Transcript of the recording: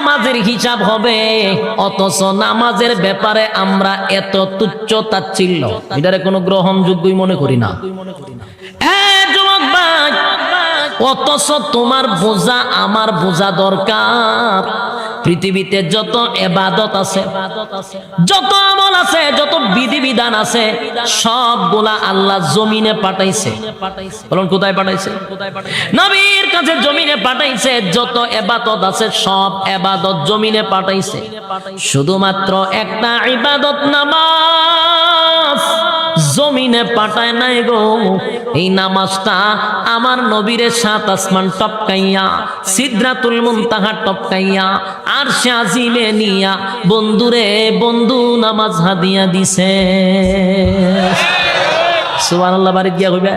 নামাজের হিসাব হবে, অথচ নামাজের ব্যাপারে আমরা এত তুচ্ছ তাচ্ছিল্য, এটারে কোনো গ্রহণযোগ্যই মনে করি না। যুবক ভাই, অথচ তোমার বোঝা আমার বোঝা দরকার। পৃথিবীতে যত ইবাদত আছে, যত আমল আছে, যত বিধিবিধান আছে, সবগুলা আল্লাহ জমিনে পাঠাইছে। বলুন কোথায় পাঠাইছে? নবীর কাছে জমিনে পাঠাইছে। যত ইবাদত আছে সব ইবাদত জমিনে পাঠাইছে। শুধুমাত্র একটা ইবাদত নামাজ জমিনে পাঠায় নাই গো। এই নামাজটা আমার নবীরে সাত আসমান টপকাইয়া, সিদরাতুল মুনতাহা টপকাইয়া, আরশে আজিমে নিয়া বন্ধুরে বন্ধু নামাজ হাদিয়া দিছে। সুবহানাল্লাহ, বাড়ি গিয়া কইবে